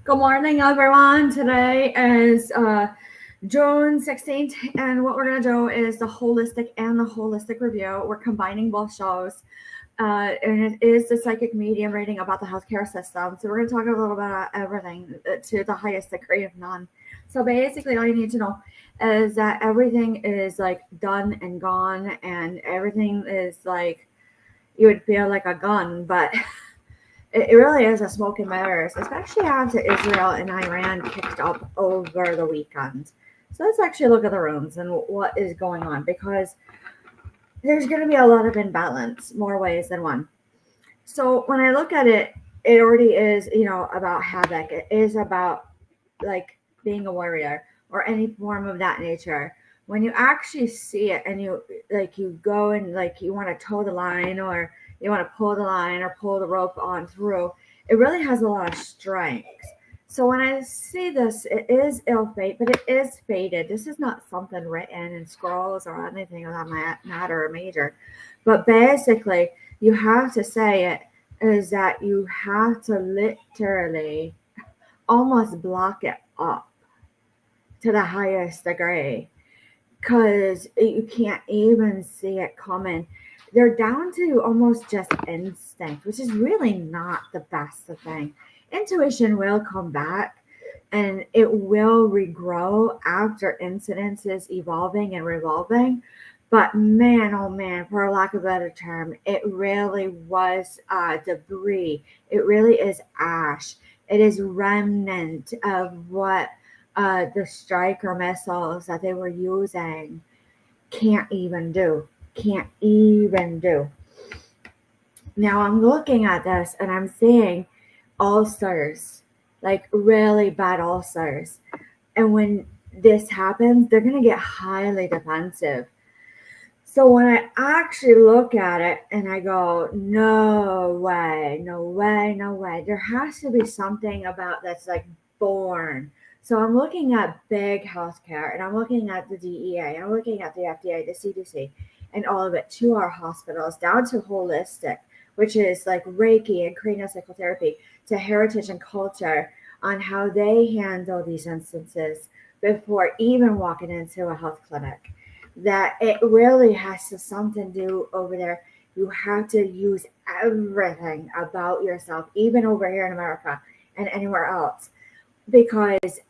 Good morning, everyone. Today is June 16th, and what we're going to do is the Holistic and the Holistic review. We're combining both shows, and it is the psychic medium reading about the healthcare system. So, we're going to talk a little bit about everything to the highest degree of none. So, basically, all you need to know is that everything is like done and gone, and everything is like you would feel like a gun, but it really is a smoke and mirrors, especially after Israel and Iran kicked up over the weekend. So let's actually look at the runes and what is going on, because there's going to be a lot of imbalance, more ways than one. So when I look at it, it already is, about havoc. It is about like being a warrior or any form of that nature. When you actually see it and you go and like you want to toe the line, or you want to pull the line or pull the rope on through, it really has a lot of strength. So when I see this, it is ill fate, but it is fated. This is not something written in scrolls or anything of that matter or major. But basically, you have to say it is that you have to literally almost block it up to the highest degree, because you can't even see it coming. They're down to almost just instinct, which is really not the best thing. Intuition will come back and it will regrow after incidences evolving and revolving. But man, oh man, for lack of a better term, it really was debris. It really is ash. It is remnant of what the striker missiles that they were using can't even do. Can't even do. Now I'm looking at this and I'm seeing ulcers, like really bad ulcers. And when this happens, they're going to get highly defensive. So when I actually look at it and I go, no way, no way, no way, there has to be something about that's like born. So I'm looking at big healthcare, and I'm looking at the DEA, I'm looking at the FDA, the CDC, and all of it, to our hospitals, down to holistic, which is like Reiki and craniosacral to heritage and culture, on how they handle these instances before even walking into a health clinic. That it really has to something to do over there. You have to use everything about yourself, even over here in America and anywhere else, because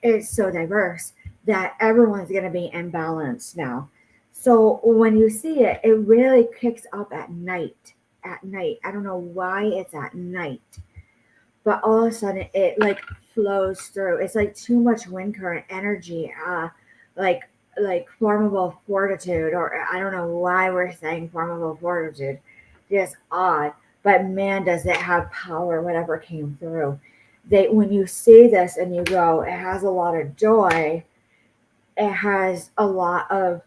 it's so diverse that everyone's going to be imbalanced now. So when you see it, it really kicks up at night. At night, I don't know why it's at night, but all of a sudden it like flows through. It's like too much wind current energy, like formable fortitude, or I don't know why we're saying formable fortitude. Just odd, but man, does it have power? Whatever came through, they when you see this and you go, it has a lot of joy. It has a lot of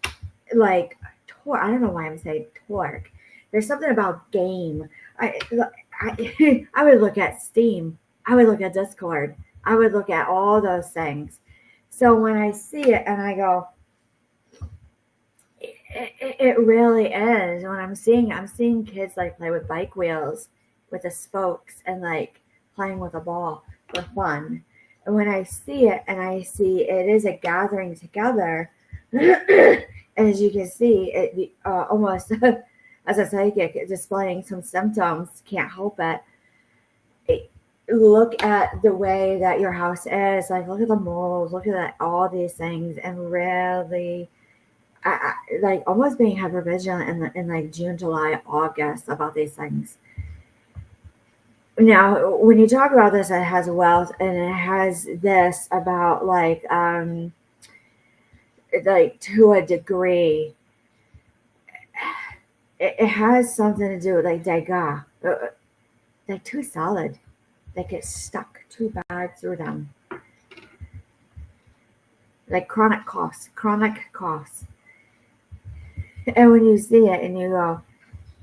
like torque. I don't know why I'm saying torque. There's something about game. I would look at Steam. I would look at Discord. I would look at all those things. So when I see it and I go, it really is. When I'm seeing kids like play with bike wheels with the spokes and like playing with a ball for fun. And when I see it and I see it is a gathering together, as you can see, it almost as a psychic displaying some symptoms, can't help it. Look at the way that your house is. Like, look at the mold, look at all these things, and really like almost being hyper vigilant in like June, July, August about these things. Now, when you talk about this, it has wealth, and it has this about like to a degree, it has something to do with like Degas, like too solid, like it's stuck too bad through them, like chronic coughs. And when you see it and you go,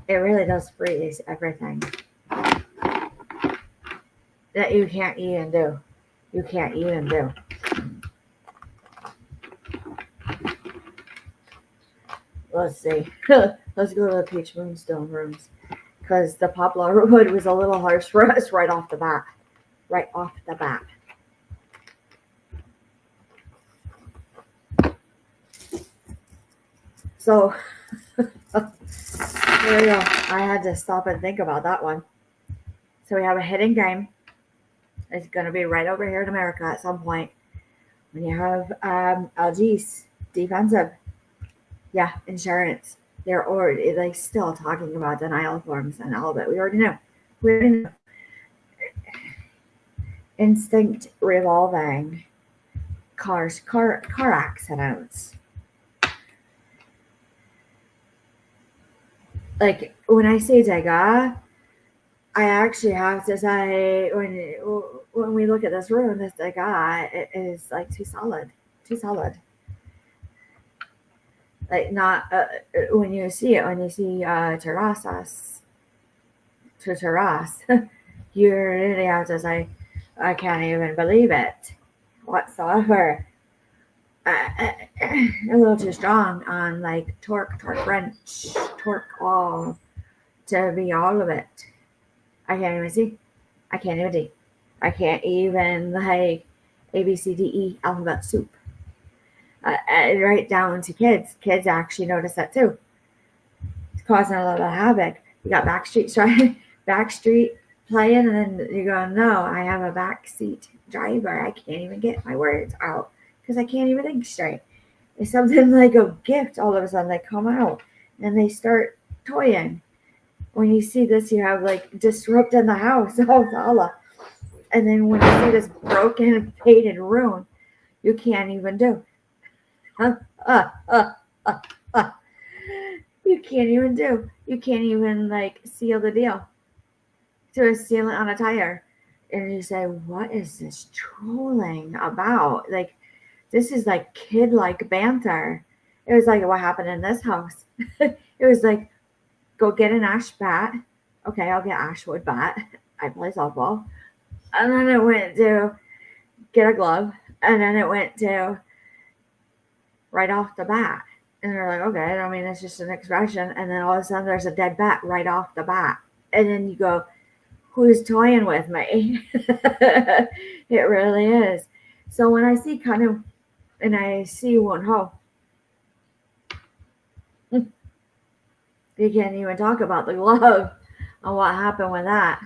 it really does freeze everything that you can't even do. You can't even do. Let's see. Let's go to the peach moonstone rooms, because the poplar wood was a little harsh for us right off the bat. right off the bat. So there you go. I had to stop and think about that one. So we have a hidden game. It's going to be right over here in America at some point. When you have LG's defensive, yeah, insurance. They're already like still talking about denial forms and all of it. We already know. We already know. Instinct revolving. Car accidents. Like when I say Degas, I actually have to say when we look at this room, this Degas it is like too solid. Like not when you see terrazas to terrace, you really have to say, I can't even believe it whatsoever. A little too strong on like torque wrench, torque all to be all of it. I can't even see. I can't even D. I can't even like ABCDE alphabet soup. Right down to kids. Kids actually notice that too. It's causing a lot of havoc. You got Backstreet playing, and then you go, no, I have a backseat driver. I can't even get my words out because I can't even think straight. It's something like a gift. All of a sudden, they come out and they start toying. When you see this, you have like disrupting the house, Allah. And then when you see this broken, faded room, you can't even do. You can't even do. You can't even like seal the deal to a sealant on a tire. And you say, what is this trolling about? Like, this is like kid-like banter. It was like, what happened in this house? It was like, go get an ash bat. Okay, I'll get ashwood bat. I play softball. And then it went to get a glove. And then it went to right off the bat. And they're like, okay, I mean, it's just an expression. And then all of a sudden there's a dead bat right off the bat. And then you go, who's toying with me? It really is. So when I see kind of, and I see one hole, you can't even talk about the glove and what happened with that.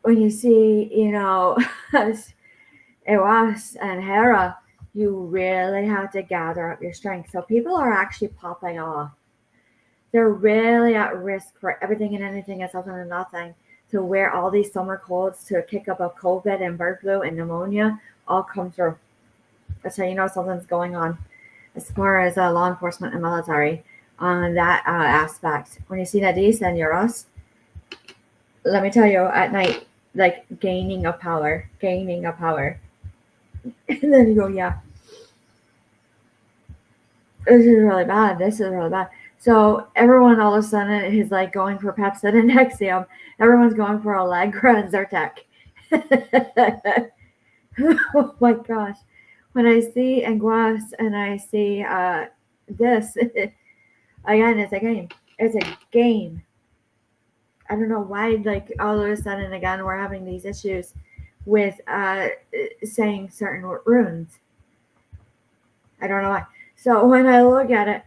When you see, Ewas and Hera, you really have to gather up your strength. So people are actually popping off. They're really at risk for everything and anything and something and nothing. To wear all these summer coats to kick up a COVID and bird flu and pneumonia all come through. That's how you know something's going on as far as law enforcement and military on that aspect. When you see that descend your us, let me tell you, at night, like gaining a power. And then you go, yeah, this is really bad. So everyone all of a sudden is like going for Pepsid and Nexium. Everyone's going for Allegra and Zyrtec. Oh my gosh. When I see Anguas and I see this, again, it's a game. It's a game. I don't know why, like, all of a sudden, again, we're having these issues with saying certain runes. I don't know why. So when I look at it,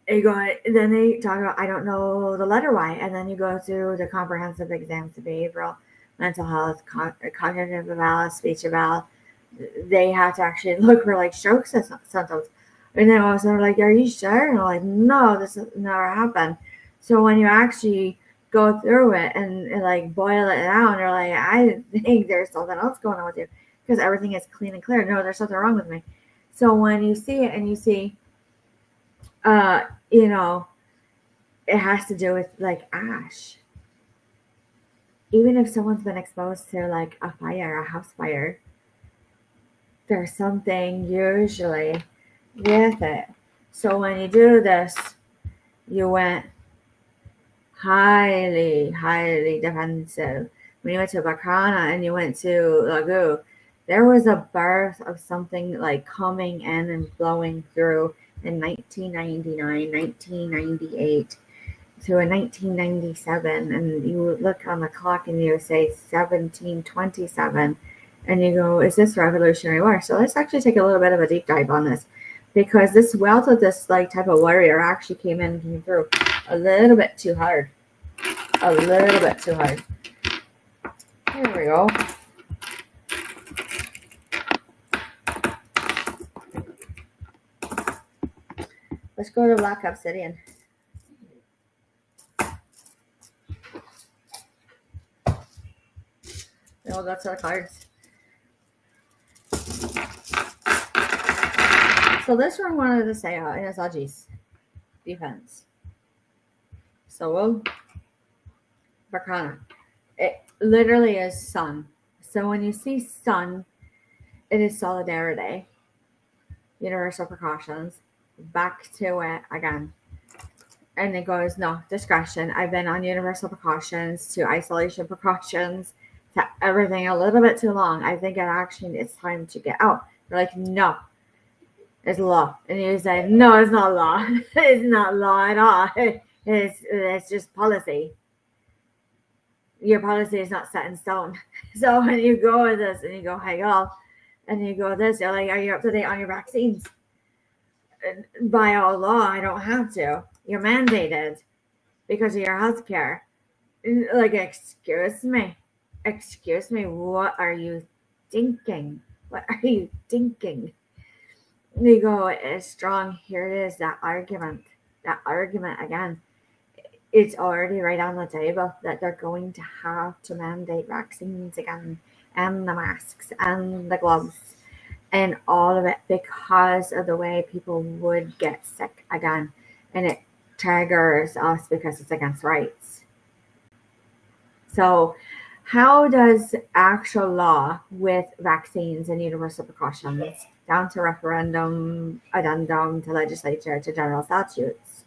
then they talk about, I don't know the letter Y. And then you go through the comprehensive exams of behavioral, mental health, cognitive eval, speech eval. They have to actually look for like stroke symptoms. And then all of a sudden, like, are you sure? And I'm like, no, this has never happened. So when you actually go through it and like boil it down, you're like, I think there's something else going on with you because everything is clean and clear. No, there's something wrong with me. So when you see it and you see, it has to do with like ash. Even if someone's been exposed to like a house fire, there's something usually with it. So when you do this, you went highly, highly defensive. When you went to Bacana and you went to Lagu, there was a birth of something like coming in and blowing through in 1999, 1998. to a 1997, and you look on the clock and you say 1727, and you go, is this Revolutionary War? So let's actually take a little bit of a deep dive on this, because this wealth of this like type of warrior actually came through a little bit too hard. A little bit too hard. Here we go. Let's go to Black Obsidian. No, that's our cards. So this one wanted to say in his Ajis defense. So Vakana. It literally is sun. So when you see sun, it is solidarity. Universal precautions. Back to it again. And it goes, no, discretion. I've been on universal precautions to isolation precautions to everything a little bit too long. I think it's time to get out. They're like, no, it's law. And you say, no, it's not law. It's not law at all. It's just policy. Your policy is not set in stone. So when you go with this and you go, hey, y'all, and you go this, you're like, are you up to date on your vaccines? By all law, I don't have to. You're mandated because of your health care. Like, excuse me, what are you thinking? What are you thinking? You go, it's strong. Here it is, that argument again. It's already right on the table that they're going to have to mandate vaccines again, and the masks and the gloves and all of it, because of the way people would get sick again. And it triggers us because it's against rights. So how does actual law with vaccines and universal precautions, down to referendum, addendum, to legislature, to general statutes?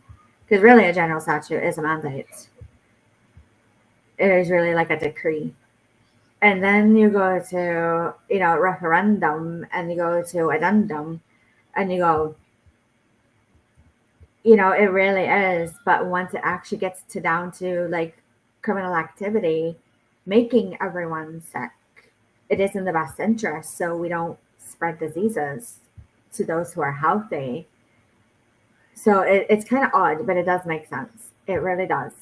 Because really a general statute is a mandate. It is really like a decree. And then you go to, referendum, and you go to addendum, and you go, it really is. But once it actually gets down to like criminal activity, making everyone sick, it is in the best interest. So we don't spread diseases to those who are healthy. So it's kind of odd, but it does make sense. It really does.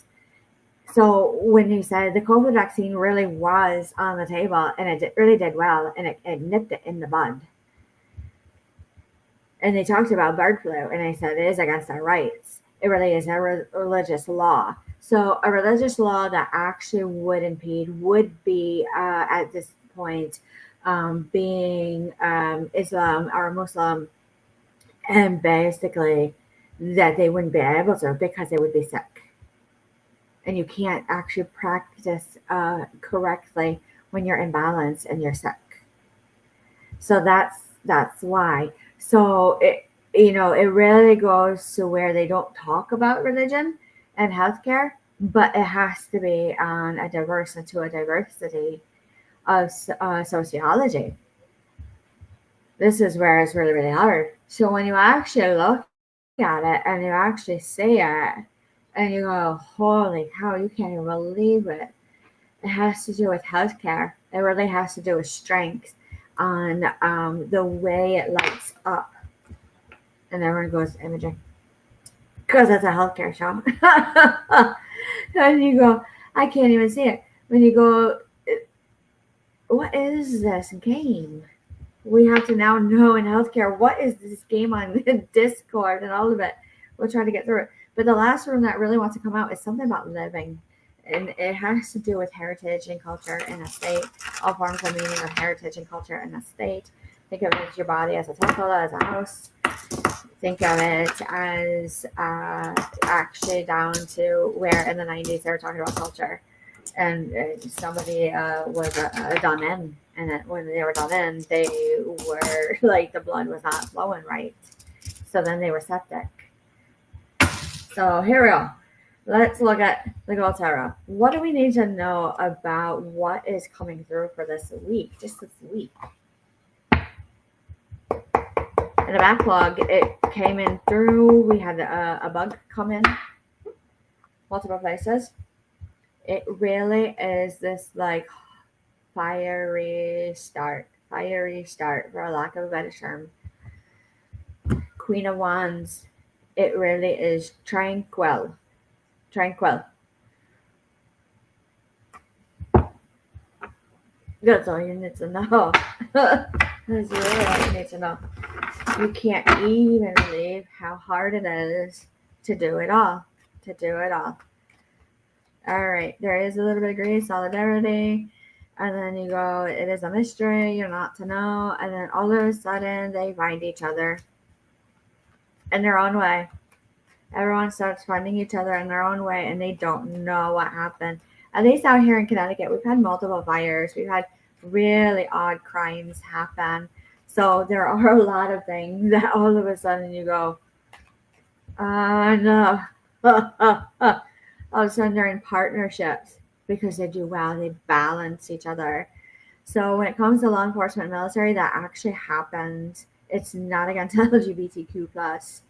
So when you said the COVID vaccine really was on the table, and it really did well, and it nipped it in the bud. And they talked about bird flu, and I said it is against our rights. It really is a religious law. So a religious law that actually would impede would be, at this point, being Islam or Muslim, and basically that they wouldn't be able to because they would be sick. And you can't actually practice correctly when you're imbalanced and you're sick. So that's why. So it really goes to where they don't talk about religion and healthcare, but it has to be on a diversity of sociology. This is where it's really, really hard. So when you actually look at it and you actually see it, and you go, holy cow, you can't even believe it. It has to do with healthcare. It really has to do with strength on the way it lights up. And everyone goes imaging, because that's a healthcare show. And you go, I can't even see it. When you go, what is this game? We have to now know in healthcare, what is this game on Discord and all of it. We'll try to get through it. But the last room that really wants to come out is something about living. And it has to do with heritage and culture in a state, all forms of meaning of heritage and culture in a state. Think of it as your body as a temple, as a house. Think of it as actually down to where in the 90s they were talking about culture. And somebody was done in. And when they were done in, they were like, the blood was not flowing right. So then they were septic. So here we go. Let's look at the Gold Tarot. What do we need to know about what is coming through for this week, just this week? In the backlog, it came in through. We had a bug come in. multiple places. It really is this like fiery start, for lack of a better term. Queen of Wands, it really is tranquil. That's all you need to know. That's really all you need to know. You can't even believe how hard it is to do it all. All right, there is a little bit of grief, solidarity, and then you go, it is a mystery, you're not to know, and then all of a sudden they find each other in their own way. Everyone starts finding each other in their own way, and they don't know what happened. At least out here in Connecticut, we've had multiple fires. We've had really odd crimes happen. So there are a lot of things that all of a sudden you go, no. All of a sudden they're in partnerships because they do well. They balance each other. So when it comes to law enforcement and military, that actually happens. It's not against LGBTQ plus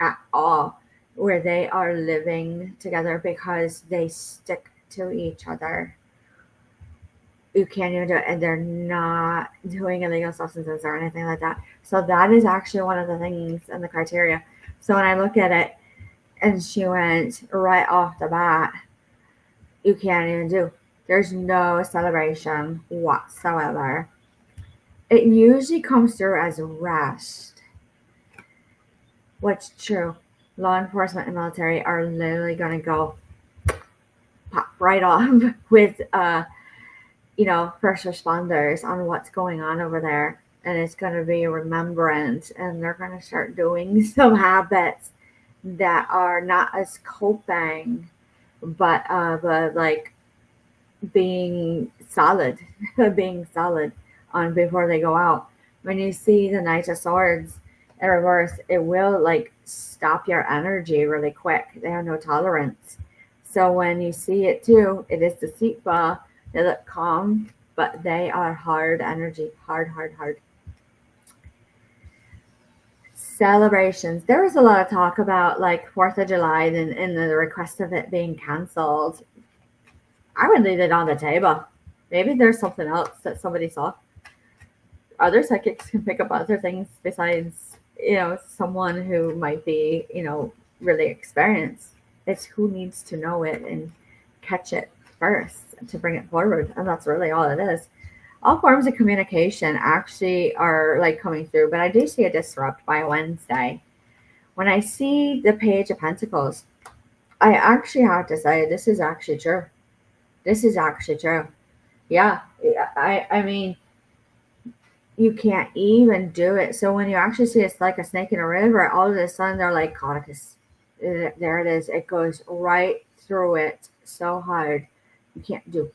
at all, where they are living together because they stick to each other. You can't even do it, and they're not doing illegal substances or anything like that. So that is actually one of the things and the criteria. So when I look at it, and she went right off the bat, you can't even do. There's no celebration whatsoever. It usually comes through as rest. What's true? Law enforcement and military are literally going to go pop right off with, first responders on what's going on over there. And it's going to be a remembrance, and they're going to start doing some habits that are not as coping, but like being solid, on before they go out. When you see the Knight of Swords in reverse, it will like stop your energy really quick. They have no tolerance. So when you see it too, it is deceitful. They look calm, but they are hard energy, hard. Celebrations. There was a lot of talk about like 4th of July and the request of it being canceled. I would leave it on the table. Maybe there's something else that somebody saw. Other psychics can pick up other things besides, someone who might be, really experienced. It's who needs to know it and catch it first to bring it forward. And that's really all it is. All forms of communication actually are like coming through, but I do see a disrupt by Wednesday. When I see the Page of Pentacles, I actually have to say this is actually true. Yeah, I mean, you can't even do it. So when you actually see it's like a snake in a river, all of a sudden they're like Caucasus. There it is. It goes right through it so hard. You can't do.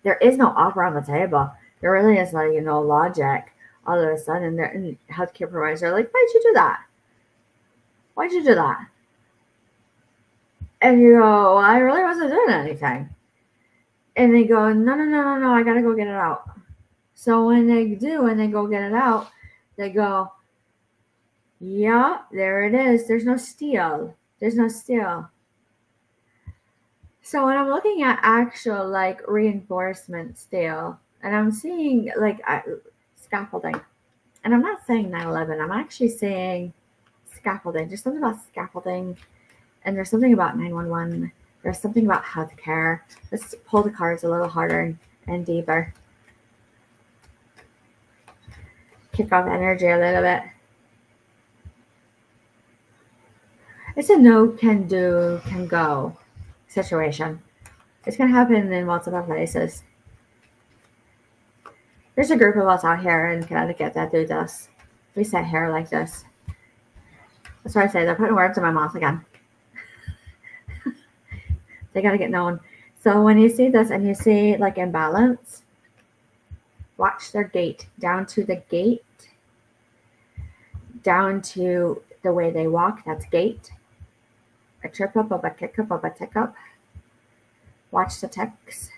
There is no offer on the table. There really is like, logic. All of a sudden, the healthcare providers are like, why'd you do that? And you go, well, I really wasn't doing anything. And they go, no, I got to go get it out. So when they do, and they go get it out, they go, yeah, there it is. There's no steal. So when I'm looking at actual like reinforcement steel, and I'm seeing like scaffolding, and I'm not saying 9/11, I'm actually saying scaffolding. There's something about scaffolding, and there's something about 911. There's something about healthcare. Let's pull the cards a little harder and deeper. Kick off energy a little bit. It's a no can do, can go situation. It's going to happen in multiple places. There's a group of us out here in Connecticut that do this. We sit here like this. That's what I say. They're putting words in my mouth again. They got to get known. So when you see this and you see like imbalance, watch their gait. Down to the gait. Down to the way they walk. That's gait. A trip up, of a kick up, of a tick up. Watch the ticks.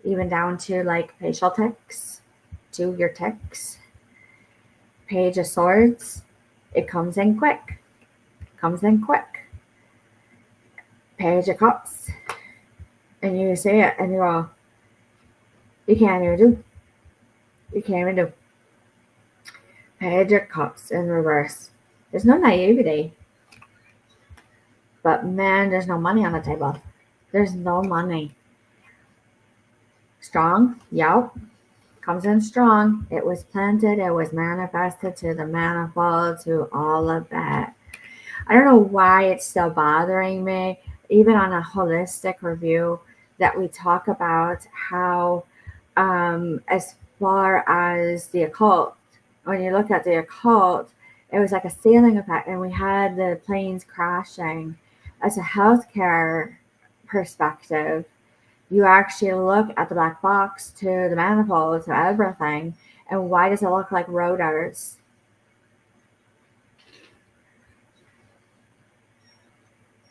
Even down to like facial ticks. To your ticks. Page of Swords. It comes in quick. Page of Cups. And you see it and you go, you can't even do. You can't even do. Page of Cups in reverse. There's no naivety. But man, there's no money on the table. There's no money. Strong? Yep. Comes in strong. It was planted. It was manifested to the manifold, to all of that. I don't know why it's still bothering me, even on a holistic review, that we talk about how, as far as the occult, when you look at the occult, it was like a ceiling effect, and we had the planes crashing. As a healthcare perspective, you actually look at the black box, to the manifold, to everything, and why does it look like rotors?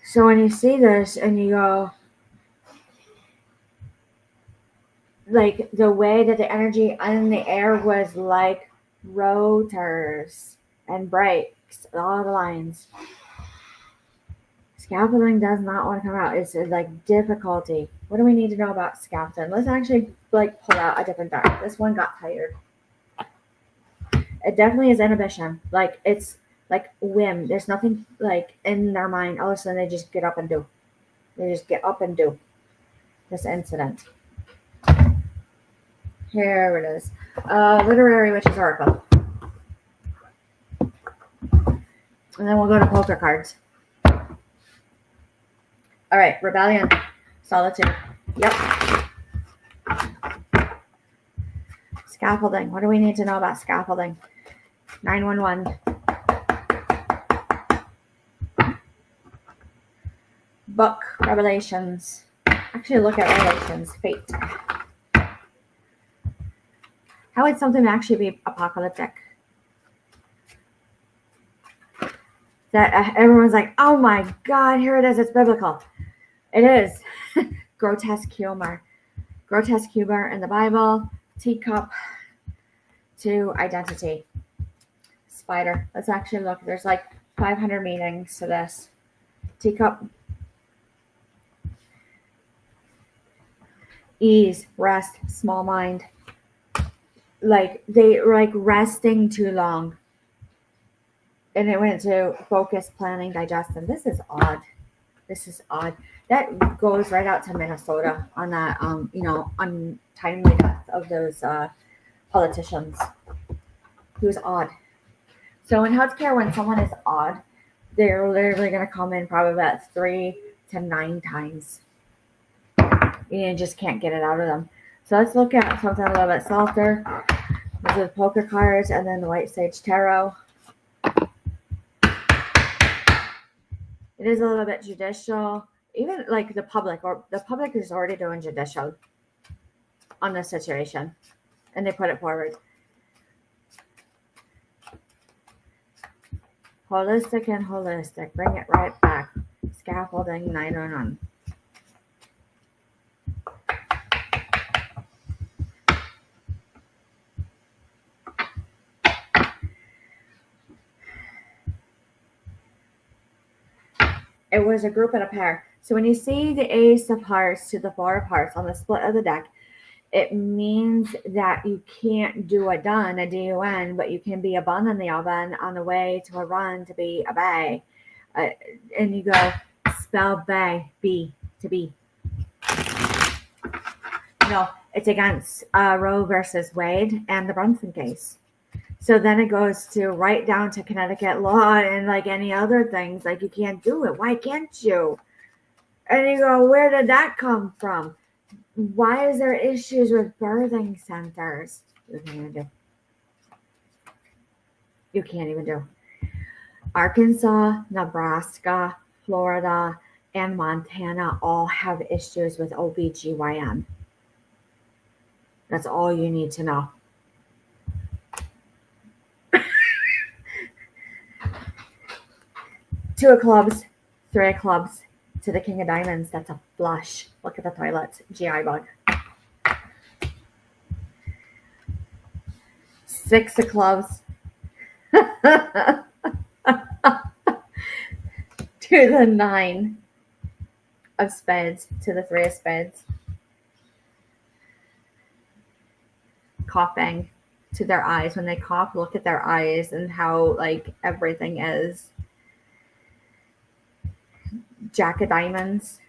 So when you see this and you go, like the way that the energy in the air was like rotors and brakes, all the lines. Scaffolding does not want to come out. It's like difficulty. What do we need to know about scaffolding? Let's actually like pull out a different deck. This one got tired. It definitely is inhibition. Like it's like whim. There's nothing like in their mind. All of a sudden they just get up and do. They just get up and do this incident. Here it is. Literary Witch's Oracle. And then we'll go to poker cards. All right, rebellion, solitude. Yep. Scaffolding. What do we need to know about scaffolding? 911. Book, Revelations. Actually, look at Revelations, fate. How would something actually be apocalyptic? That everyone's like, oh my God, here it is, it's biblical. It is. Grotesque humor. Grotesque humor in the Bible. Teacup to identity. Spider. Let's actually look. There's like 500 meanings to this. Teacup. Ease, rest, small mind. Like they were like resting too long. And it went to focus, planning, digestion. This is odd. This is odd. That goes right out to Minnesota on that, untimely death of those politicians. He was odd. So in healthcare, when someone is odd, they're literally going to come in probably about 3 to 9 times. You just can't get it out of them. So let's look at something a little bit softer. These are the poker cards and then the White Sage Tarot. It is a little bit judicial. Even like the public is already doing judicial on this situation. And they put it forward. Holistic and holistic. Bring it right back. Scaffolding 909. It was a group and a pair. So when you see the Ace of Hearts to the Four of Hearts on the split of the deck, it means that you can't do a done, a D-U-N, but you can be a bun in the oven on the way to a run to be a bay. And you go, spell bay, B, to be. No, it's against Roe versus Wade and the Brunson case. So then it goes to right down to Connecticut law and like any other things. Like you can't do it. Why can't you? And you go, where did that come from? Why is there issues with birthing centers? You can't even do. You can't even do. Arkansas, Nebraska, Florida, and Montana all have issues with OBGYN. That's all you need to know. Two of clubs, 3 of clubs, to the King of Diamonds. That's a flush. Look at the toilet. GI bug. 6 of clubs. To the 9 of Spades to the Three of Spades. Coughing to their eyes. When they cough, look at their eyes and how like everything is. Jack of Diamonds.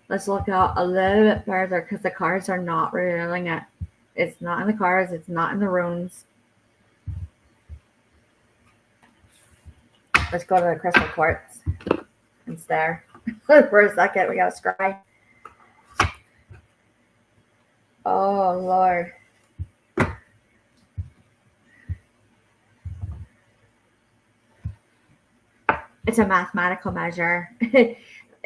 Let's look out a little bit further because the cards are not revealing it. It's not in the cards. It's not in the runes. Let's go to the crystal quartz. It's there. For a second, we got to scry. Oh, Lord. It's a mathematical measure.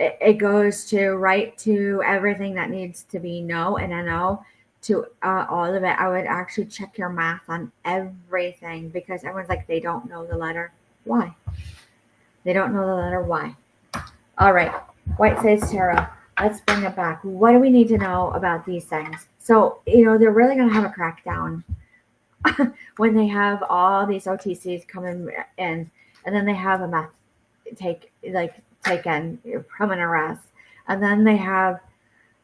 It goes to right to everything that needs to be no and a no to all of it. I would actually check your math on everything because everyone's like, they don't know the letter. Why? They don't know the letter Y. All right. White Sage Tarot. Let's bring it back. What do we need to know about these things? So, they're really going to have a crackdown when they have all these OTCs coming in, and then they have a meth taken from an arrest, and then they have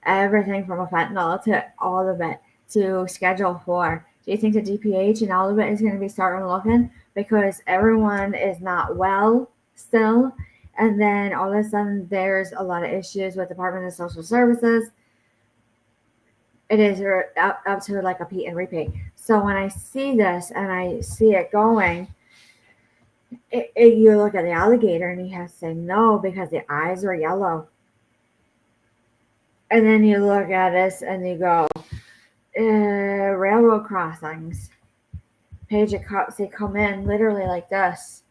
everything from a fentanyl to all of it to Schedule 4. Do you think the DPH and all of it is going to be starting looking because everyone is not well still? And then all of a sudden there's a lot of issues with Department of Social Services. It is up to like a Pete and repeat. So when I see this and I see it going, you look at the alligator and he has to say no because the eyes are yellow. And then you look at this and you go, railroad crossings. Page of Cups, they come in literally like this.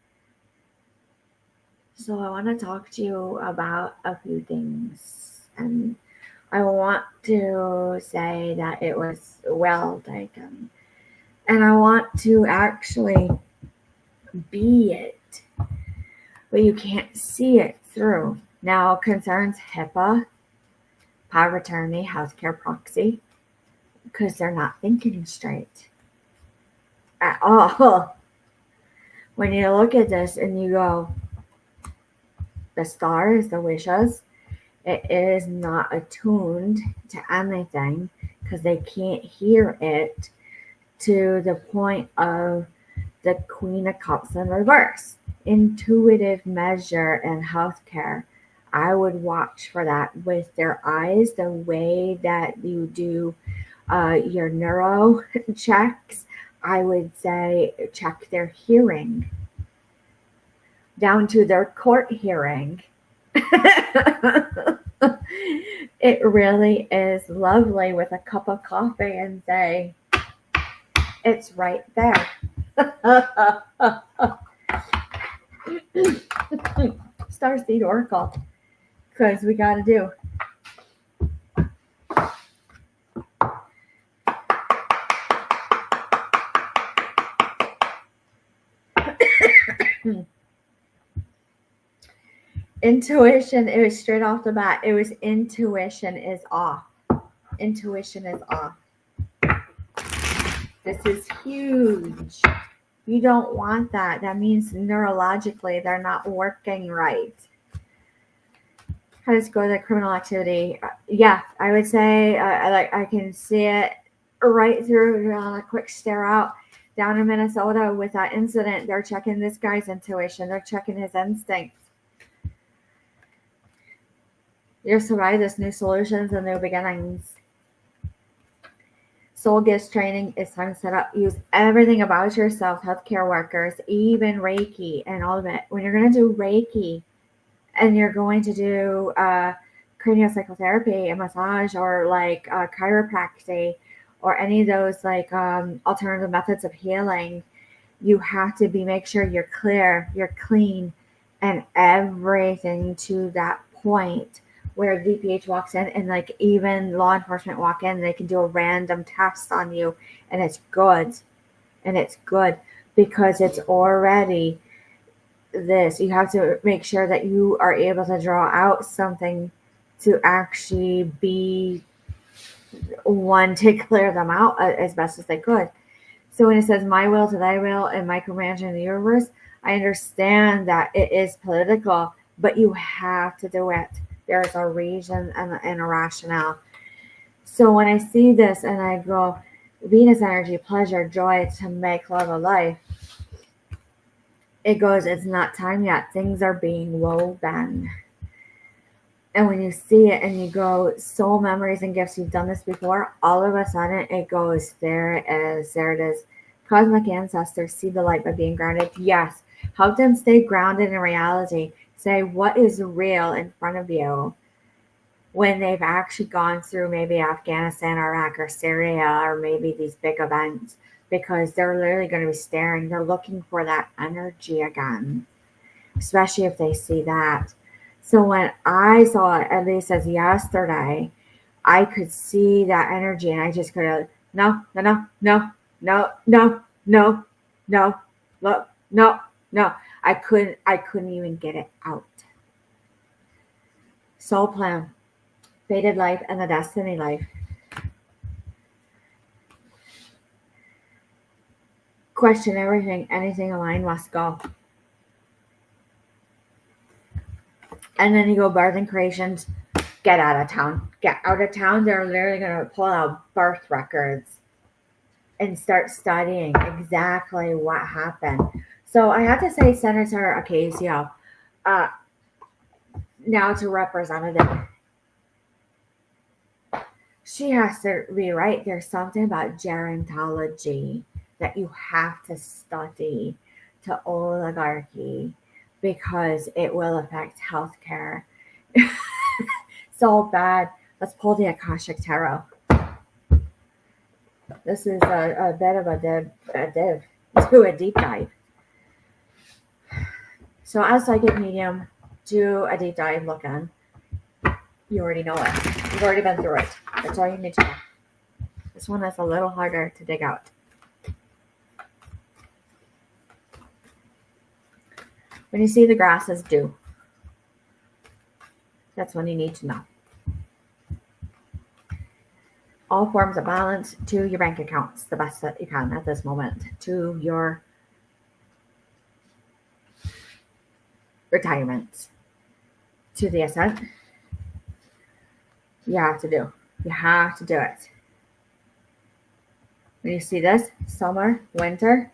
So I want to talk to you about a few things. And I want to say that it was well taken. And I want to actually be it. But you can't see it through. Now, concerns HIPAA, power of attorney, healthcare proxy, because they're not thinking straight at all. When you look at this and you go, the stars, the wishes, it is not attuned to anything because they can't hear it to the point of the Queen of Cups in reverse. Intuitive measure in healthcare. I would watch for that with their eyes, the way that you do your neuro checks. I would say check their hearing down to their court hearing. It really is lovely with a cup of coffee and say, it's right there. Starseed Oracle, because we got to do. Intuition, it was straight off the bat. It was intuition is off. Intuition is off. This is huge. You don't want that. That means neurologically they're not working right. Let's go to the criminal activity. Yeah, I would say I can see it right through on a quick stare out down in Minnesota with that incident. They're checking this guy's intuition. They're checking his instincts. You'll survive this, new solutions and new beginnings. Soul Gifts training is time to set up. Use everything about yourself, healthcare workers, even Reiki and all of it. When you're going to do Reiki and you're going to do craniopsychotherapy and massage or like chiropractic or any of those like alternative methods of healing, you have to make sure you're clear, you're clean, and everything to that point where DPH walks in and like even law enforcement walk in, they can do a random test on you and it's good. And it's good because it's already this. You have to make sure that you are able to draw out something to actually be one to clear them out as best as they could. So when it says my will to thy will and micromanaging the universe, I understand that it is political, but you have to do it. There's a reason and a rationale. So when I see this and I go, Venus energy, pleasure, joy to make love a life, it goes, it's not time yet. Things are being woven. And when you see it and you go, soul memories and gifts, you've done this before, all of a sudden it goes, there it is, there it is. Cosmic ancestors see the light by being grounded. Yes. Help them stay grounded in reality. Say what is real in front of you when they've actually gone through maybe Afghanistan, Iraq, or Syria, or maybe these big events, because they're literally going to be staring. They're looking for that energy again, especially if they see that. So when I saw it, at least as yesterday, I could see that energy, and I just could have, no, no, no, no, no, no, no, no, look, no, no. I couldn't even get it out. Soul plan, fated life, and the destiny life. Question everything, anything aligned must go. And then you go birth and creations, get out of town. Get out of town. They're literally going to pull out birth records and start studying exactly what happened. So I have to say Senator Ocasio, now it's a representative. She has to be right. There's something about gerontology that you have to study to oligarchy because it will affect healthcare so bad. Let's pull the Akashic Tarot. This is a bit of a div. Let's do a deep dive. So as psychic medium, do a deep dive look in. You already know it. You've already been through it. That's all you need to know. This one is a little harder to dig out. When you see the grass is due, that's when you need to know. All forms of balance to your bank accounts, the best that you can at this moment, to your retirement, to the ascent. You have to do. You have to do it. When you see this, summer, winter,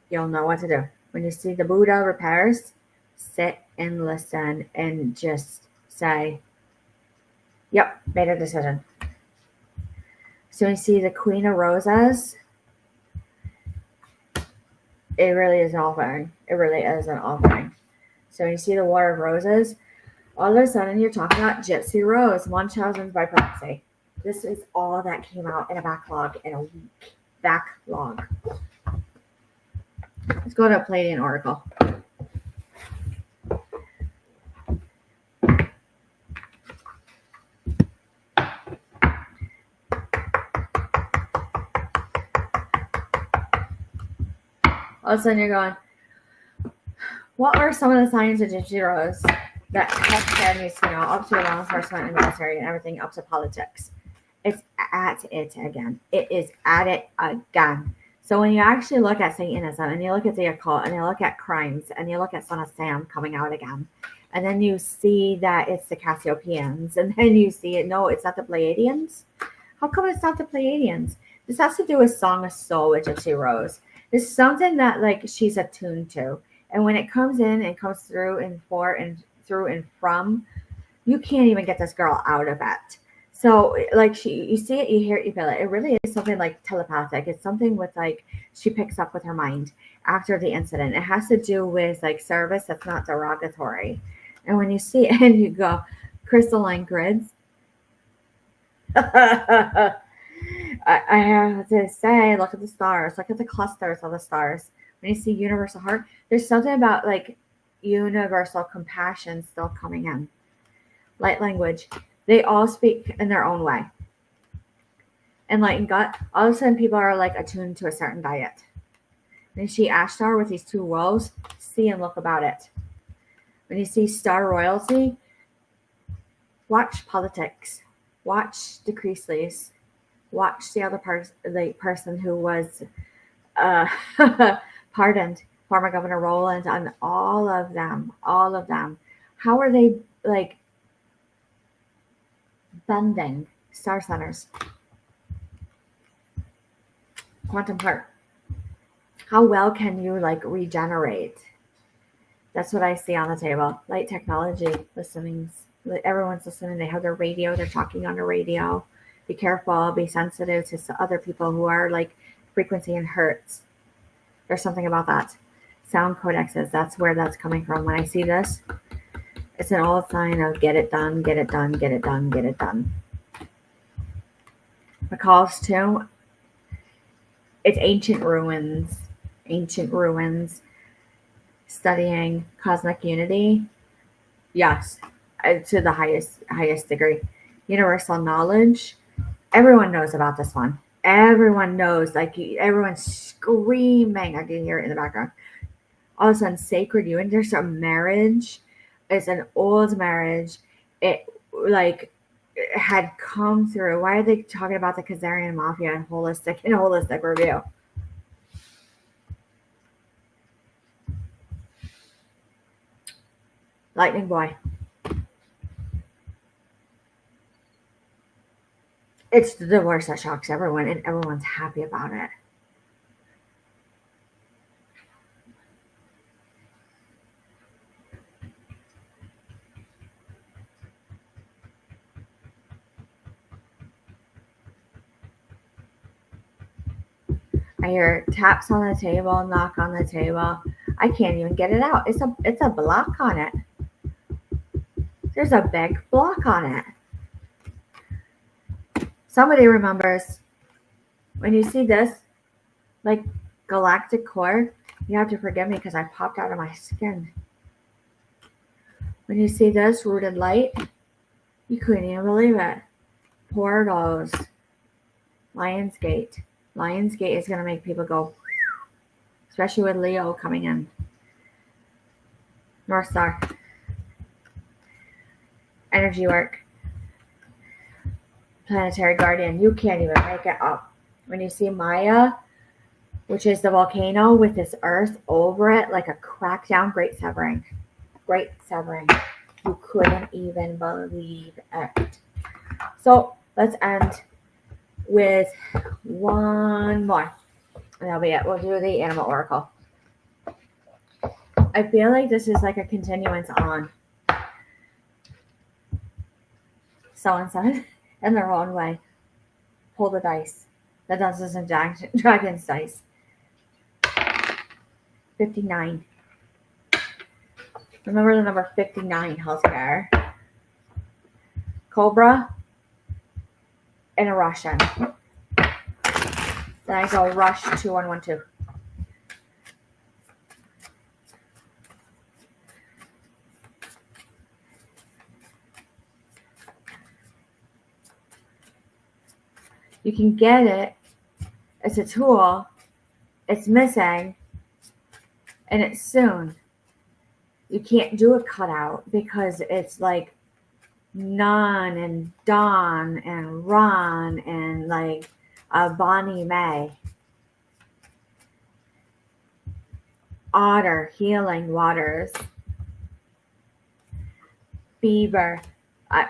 you'll know what to do. When you see the Buddha repairs, sit and listen and just say, yep, made a decision. So you see the Queen of Roses, it really is an offering. It really is an offering. So when you see the Water of Roses, all of a sudden you're talking about Gypsy Rose, one chosen by prophecy. This is all that came out in a backlog in a week. Backlog. Let's go to a Pleiadian Oracle. All of a sudden you're going, what are some of the signs of Gypsy Rose that healthcare needs to know, up to law enforcement and military and everything, up to politics? It's at it again. It is at it again. So when you actually look at Satanism and you look at the occult and you look at crimes and you look at Son of Sam coming out again, and then you see that it's the Cassiopeians, and then you see it, no, it's not the Pleiadians. How come it's not the Pleiadians? This has to do with Song of Soul with Gypsy Rose. It's something that like she's attuned to. And when it comes in and comes through and for and through and from, you can't even get this girl out of it. So like you see it, you hear it, you feel it. It really is something like telepathic. It's something with like she picks up with her mind after the incident. It has to do with like service that's not derogatory. And when you see it and you go, crystalline grids. I have to say, look at the stars, look at the clusters of the stars. When you see universal heart, there's something about like universal compassion still coming in. Light language. They all speak in their own way. Enlightened gut. All of a sudden people are like attuned to a certain diet. When you see Ashtar with these two wolves, see and look about it. When you see star royalty, watch politics. Watch the Creasleys. Watch the other person who was pardoned, former Governor Rowland, and all of them. How are they like bending star centers? Quantum heart. How well can you like regenerate? That's what I see on the table. Light technology, listenings. Everyone's listening. They have their radio. They're talking on the radio. Be careful. Be sensitive to other people who are like frequency and hertz. There's something about that. Sound codexes. That's where that's coming from. When I see this, it's an old sign of get it done, get it done, get it done, get it done. The calls to it's ancient ruins. Ancient ruins. Studying cosmic unity, yes, to the highest degree. Universal knowledge, everyone knows about this one. Everyone knows, like everyone's screaming. I can hear it in the background. All of a sudden, sacred union. There's a marriage. It's an old marriage. It like it had come through. Why are they talking about the Khazarian mafia and holistic review? Lightning boy. It's the divorce that shocks everyone, and everyone's happy about it. I hear taps on the table, knock on the table. I can't even get it out. It's a block on it. There's a big block on it. Somebody remembers when you see this, like galactic core, you have to forgive me because I popped out of my skin. When you see this rooted light, you couldn't even believe it. Portals. Lionsgate. Lionsgate is going to make people go, especially with Leo coming in. North Star. Energy work. Planetary guardian. You can't even make it up. When you see Maya, which is the volcano with this earth over it, like a crackdown, great severing. Great severing. You couldn't even believe it. So let's end with one more. And that'll be it. We'll do the animal oracle. I feel like this is like a continuance on so and so in their own way. Pull the dice. The Dungeons and Dragons dice. 59. Remember the number 59, healthcare. Cobra and a Russian. Then I go rush 2112. You can get it. It's a tool. It's missing. And it's soon. You can't do a cutout because it's like Nun and Dawn and Ron and like Bonnie May. Otter, healing waters. Beaver.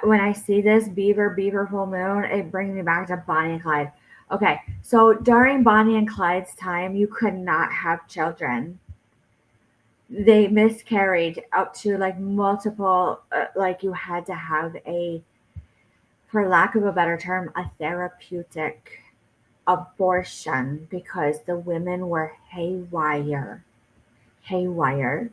When I see this, beaver full moon, it brings me back to Bonnie and Clyde. Okay, so during Bonnie and Clyde's time, you could not have children. They miscarried up to like multiple, like you had to have a, for lack of a better term, a therapeutic abortion because the women were haywire. Haywire.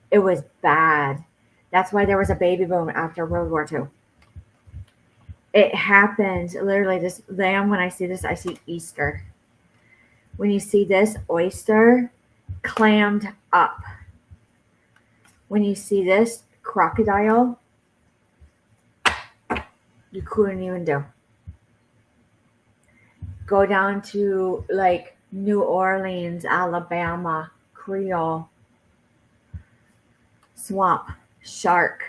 It was bad. That's why there was a baby boom after World War II. It happened literally this lamb. When I see this, I see Easter. When you see this, oyster clammed up. When you see this, crocodile, you couldn't even do. Go down to like New Orleans, Alabama, Creole, swamp, shark.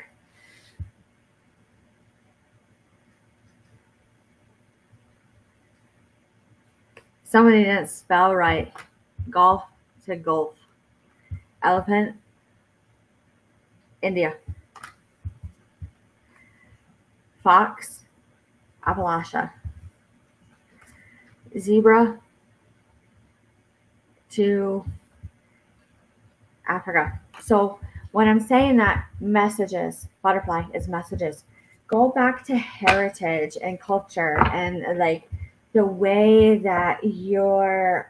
Somebody didn't spell right. Golf to Gulf. Elephant, India. fox, Appalachia, zebra to Africa. So when I'm saying that messages, butterfly is messages, go back to heritage and culture and like the way that your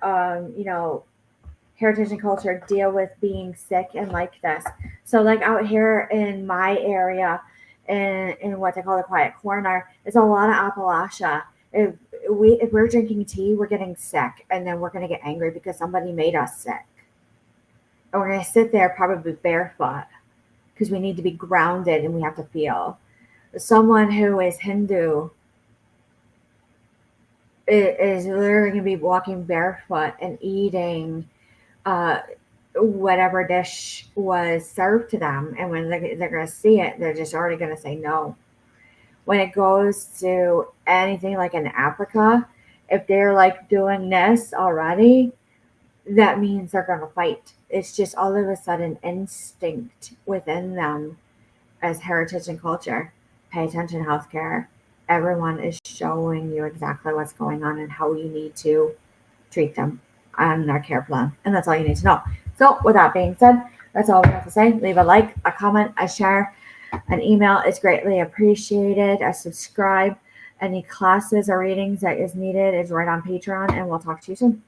heritage and culture deal with being sick and like this. So like out here in my area in what they call the quiet corner, there's a lot of Appalachia. If we're drinking tea, we're getting sick and then we're gonna get angry because somebody made us sick. And we're gonna sit there probably barefoot because we need to be grounded and we have to feel. Someone who is Hindu is literally gonna be walking barefoot and eating whatever dish was served to them, and when they're going to see it, they're just already going to say no. When it goes to anything like in Africa, if they're like doing this already, that means they're going to fight. It's just all of a sudden instinct within them as heritage and culture. Pay attention, healthcare. Everyone is showing you exactly what's going on and how you need to treat them on their care plan. And that's all you need to know. So with that being said, that's all we have to say. Leave a like, a comment, a share, an email is greatly appreciated. A subscribe. Any classes or readings that is needed is right on Patreon, and we'll talk to you soon.